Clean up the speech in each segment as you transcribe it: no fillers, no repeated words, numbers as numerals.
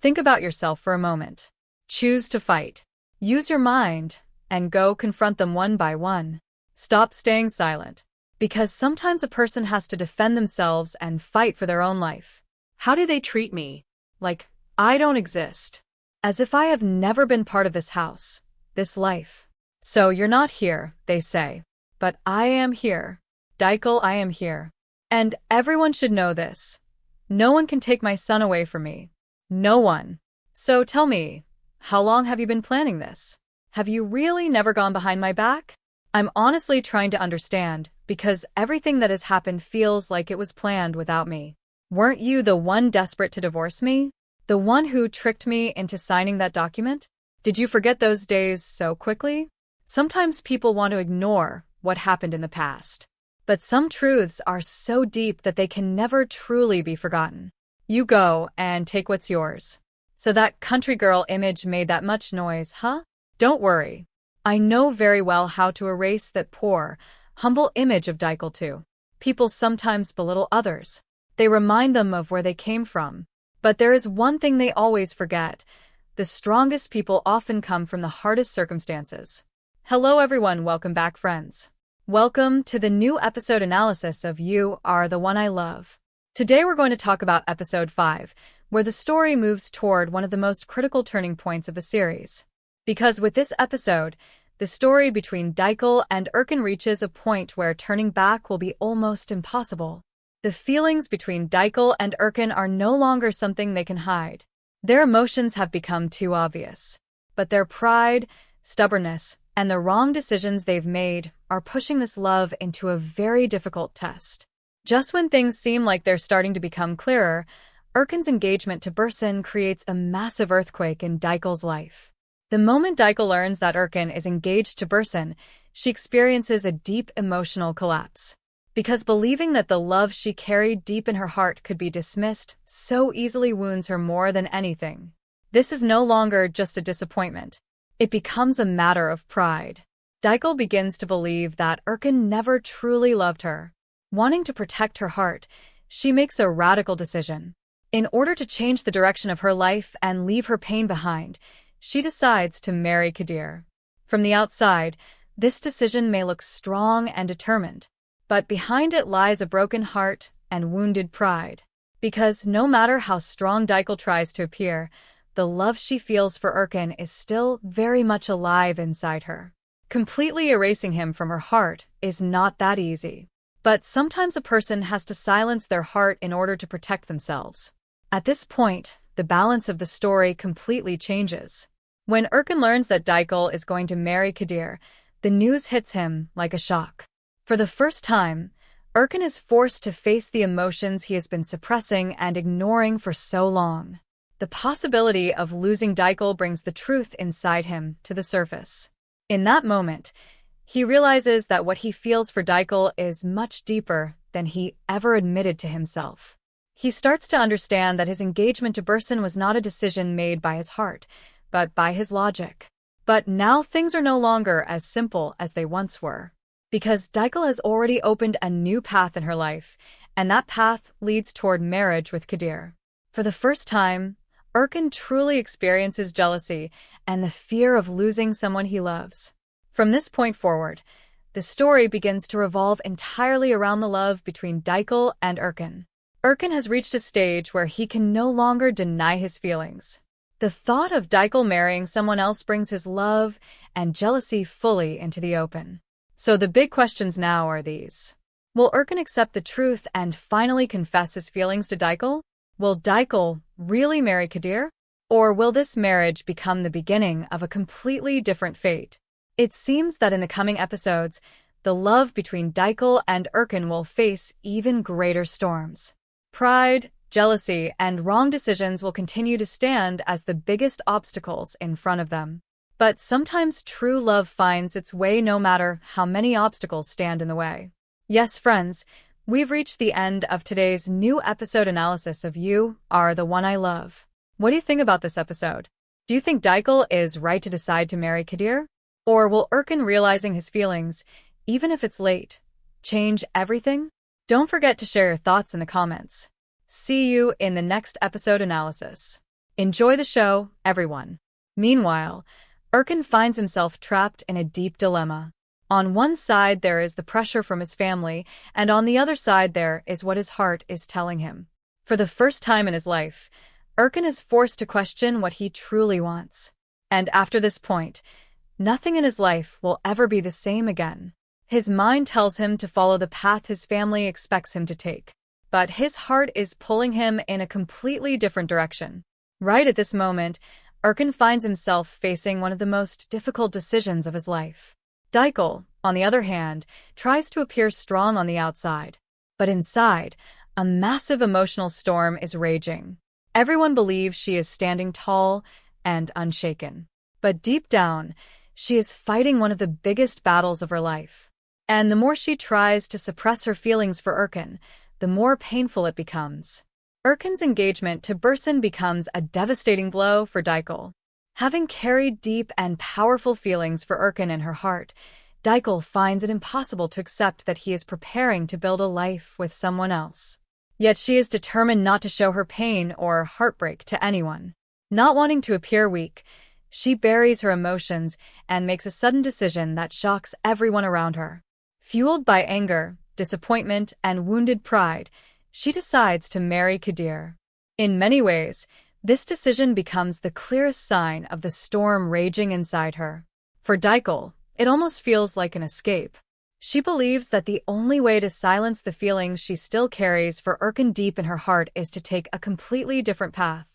Think about yourself for a moment. Choose to fight. Use your mind and go confront them one by one. Stop staying silent. Because sometimes a person has to defend themselves and fight for their own life. How do they treat me? Like, I don't exist. As if I have never been part of this house, this life. So you're not here, they say. But I am here. Dicle, I am here. And everyone should know this. No one can take my son away from me. No one. So tell me, how long have you been planning this? Have you really never gone behind my back? I'm honestly trying to understand, because everything that has happened feels like it was planned without me. Weren't you the one desperate to divorce me? The one who tricked me into signing that document? Did you forget those days so quickly? Sometimes people want to ignore what happened in the past. But some truths are so deep that they can never truly be forgotten. You go and take what's yours. So that country girl image made that much noise, huh? Don't worry. I know very well how to erase that poor, humble image of Dicle too. People sometimes belittle others. They remind them of where they came from. But there is one thing they always forget. The strongest people often come from the hardest circumstances. Hello everyone, welcome back friends. Welcome to the new episode analysis of You Are the One I Love. Today we're going to talk about episode 5, where the story moves toward one of the most critical turning points of the series. Because with this episode, the story between Dicle and Urkin reaches a point where turning back will be almost impossible. The feelings between Dicle and Urkin are no longer something they can hide. Their emotions have become too obvious. But their pride, stubbornness, and the wrong decisions they've made are pushing this love into a very difficult test. Just when things seem like they're starting to become clearer, Urkin's engagement to Bursin creates a massive earthquake in Dicle's life. The moment Dicle learns that Urkin is engaged to Bursin, she experiences a deep emotional collapse. Because believing that the love she carried deep in her heart could be dismissed so easily wounds her more than anything. This is no longer just a disappointment. It becomes a matter of pride. Dicle begins to believe that Urkin never truly loved her. Wanting to protect her heart, she makes a radical decision. In order to change the direction of her life and leave her pain behind, she decides to marry Kadir. From the outside, this decision may look strong and determined, but behind it lies a broken heart and wounded pride. Because no matter how strong Dicle tries to appear, the love she feels for Urkin is still very much alive inside her. Completely erasing him from her heart is not that easy. But sometimes a person has to silence their heart in order to protect themselves. At this point, the balance of the story completely changes. When Urkin learns that Dicle is going to marry Kadir, the news hits him like a shock. For the first time, Urkin is forced to face the emotions he has been suppressing and ignoring for so long. The possibility of losing Dicle brings the truth inside him to the surface. In that moment, he realizes that what he feels for Dicle is much deeper than he ever admitted to himself. He starts to understand that his engagement to Bursin was not a decision made by his heart, but by his logic. But now things are no longer as simple as they once were. Because Dicle has already opened a new path in her life, and that path leads toward marriage with Kadir. For the first time, Urkin truly experiences jealousy and the fear of losing someone he loves. From this point forward, the story begins to revolve entirely around the love between Dicle and Urkin. Urkin has reached a stage where he can no longer deny his feelings. The thought of Dicle marrying someone else brings his love and jealousy fully into the open. So the big questions now are these. Will Urkin accept the truth and finally confess his feelings to Dicle? Will Dicle really marry Kadir? Or will this marriage become the beginning of a completely different fate? It seems that in the coming episodes, the love between Dicle and Urkin will face even greater storms. Pride, jealousy, and wrong decisions will continue to stand as the biggest obstacles in front of them. But sometimes true love finds its way no matter how many obstacles stand in the way. Yes, friends, we've reached the end of today's new episode analysis of You Are the One I Love. What do you think about this episode? Do you think Dicle is right to decide to marry Kadir? Or will Urkin realizing his feelings, even if it's late, change everything? Don't forget to share your thoughts in the comments. See you in the next episode analysis. Enjoy the show, everyone. Meanwhile, Urkin finds himself trapped in a deep dilemma. On one side there is the pressure from his family, and on the other side there is what his heart is telling him. For the first time in his life, Urkin is forced to question what he truly wants. And after this point, nothing in his life will ever be the same again. His mind tells him to follow the path his family expects him to take, but his heart is pulling him in a completely different direction. Right at this moment, Urkin finds himself facing one of the most difficult decisions of his life. Dicle, on the other hand, tries to appear strong on the outside, but inside, a massive emotional storm is raging. Everyone believes she is standing tall and unshaken, but deep down, she is fighting one of the biggest battles of her life. And the more she tries to suppress her feelings for Urkin, the more painful it becomes. Urkin's engagement to Burson becomes a devastating blow for Dicle. Having carried deep and powerful feelings for Urkin in her heart, Dicle finds it impossible to accept that he is preparing to build a life with someone else. Yet she is determined not to show her pain or heartbreak to anyone. Not wanting to appear weak, she buries her emotions and makes a sudden decision that shocks everyone around her. Fueled by anger, disappointment, and wounded pride, she decides to marry Kadir. In many ways, this decision becomes the clearest sign of the storm raging inside her. For Dicle, it almost feels like an escape. She believes that the only way to silence the feelings she still carries for Urkin deep in her heart is to take a completely different path.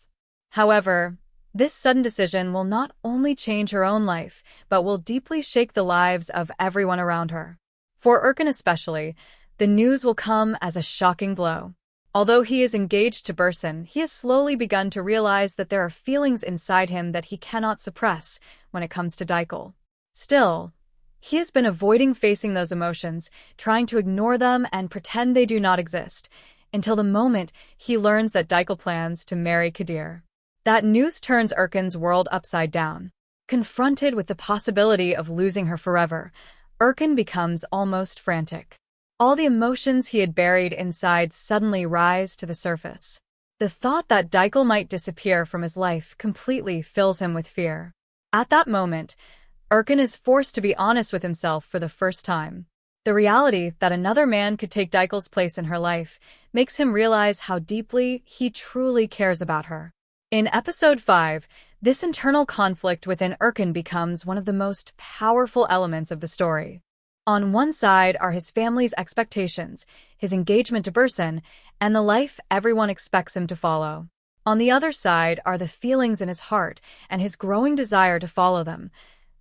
However, this sudden decision will not only change her own life, but will deeply shake the lives of everyone around her. For Urkin especially, the news will come as a shocking blow. Although he is engaged to Burson, he has slowly begun to realize that there are feelings inside him that he cannot suppress when it comes to Dicle. Still, he has been avoiding facing those emotions, trying to ignore them and pretend they do not exist, until the moment he learns that Dicle plans to marry Kadir. That news turns Urkin's world upside down. Confronted with the possibility of losing her forever, Urkin becomes almost frantic. All the emotions he had buried inside suddenly rise to the surface. The thought that Dicle might disappear from his life completely fills him with fear. At that moment, Urkin is forced to be honest with himself for the first time. The reality that another man could take Dicle's place in her life makes him realize how deeply he truly cares about her. In episode 5, this internal conflict within Urkin becomes one of the most powerful elements of the story. On one side are his family's expectations, his engagement to Burson, and the life everyone expects him to follow. On the other side are the feelings in his heart and his growing desire to follow them,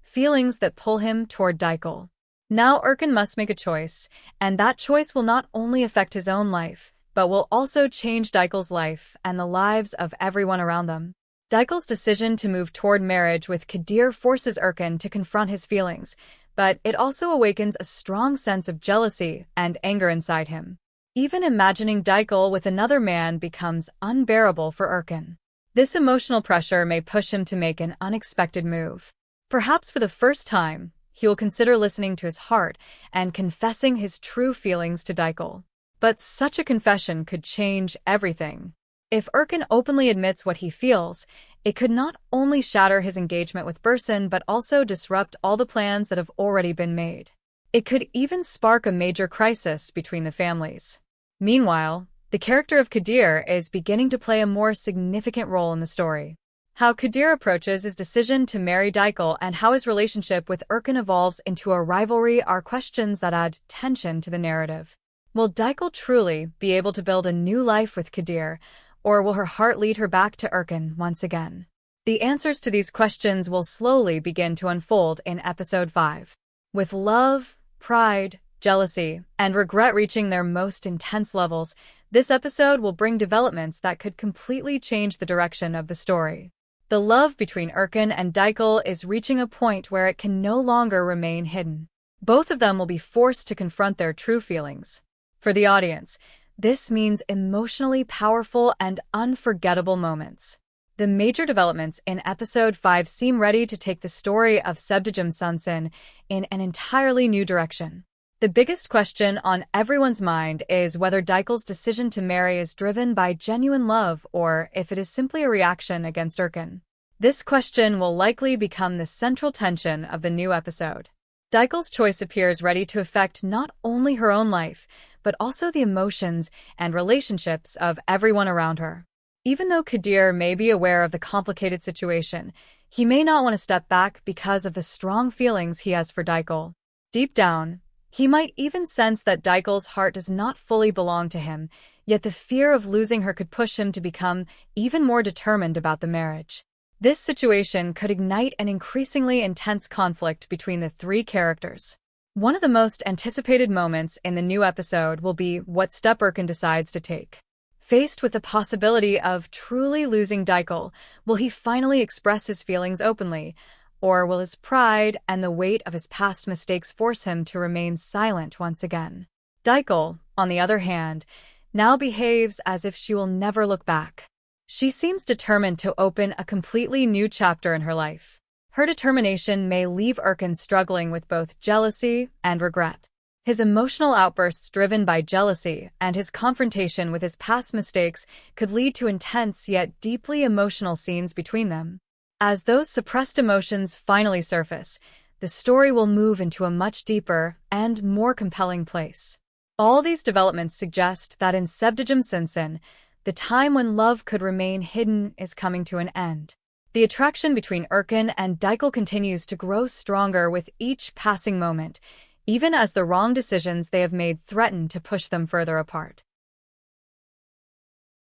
feelings that pull him toward Dicle. Now Urkin must make a choice, and that choice will not only affect his own life, but will also change Dicle's life and the lives of everyone around them. Dicle's decision to move toward marriage with Kadir forces Urkin to confront his feelings, but it also awakens a strong sense of jealousy and anger inside him. Even imagining Dicle with another man becomes unbearable for Urkin. This emotional pressure may push him to make an unexpected move. Perhaps for the first time, he will consider listening to his heart and confessing his true feelings to Dicle. But such a confession could change everything. If Urkin openly admits what he feels, it could not only shatter his engagement with Burson but also disrupt all the plans that have already been made. It could even spark a major crisis between the families. Meanwhile, the character of Kadir is beginning to play a more significant role in the story. How Kadir approaches his decision to marry Dicle and how his relationship with Urkin evolves into a rivalry are questions that add tension to the narrative. Will Dicle truly be able to build a new life with Kadir, or will her heart lead her back to Urkin once again? The answers to these questions will slowly begin to unfold in episode 5. With love, pride, jealousy, and regret reaching their most intense levels, this episode will bring developments that could completely change the direction of the story. The love between Urkin and Dicle is reaching a point where it can no longer remain hidden. Both of them will be forced to confront their true feelings. For the audience, this means emotionally powerful and unforgettable moments. The major developments in episode 5 seem ready to take the story of Sevdiğim Sensin in an entirely new direction. The biggest question on everyone's mind is whether Dicle's decision to marry is driven by genuine love or if it is simply a reaction against Urkin. This question will likely become the central tension of the new episode. Dicle's choice appears ready to affect not only her own life, but also the emotions and relationships of everyone around her. Even though Kadir may be aware of the complicated situation, he may not want to step back because of the strong feelings he has for Dicle. Deep down, he might even sense that Dicle's heart does not fully belong to him, yet the fear of losing her could push him to become even more determined about the marriage. This situation could ignite an increasingly intense conflict between the three characters. One of the most anticipated moments in the new episode will be what step Urkin decides to take. Faced with the possibility of truly losing Dicle, will he finally express his feelings openly? Or will his pride and the weight of his past mistakes force him to remain silent once again? Dicle, on the other hand, now behaves as if she will never look back. She seems determined to open a completely new chapter in her life. Her determination may leave Urkin struggling with both jealousy and regret. His emotional outbursts driven by jealousy and his confrontation with his past mistakes could lead to intense yet deeply emotional scenes between them. As those suppressed emotions finally surface, the story will move into a much deeper and more compelling place. All these developments suggest that in Sevdiğim Sensin, the time when love could remain hidden is coming to an end. The attraction between Urkin and Dicle continues to grow stronger with each passing moment, even as the wrong decisions they have made threaten to push them further apart.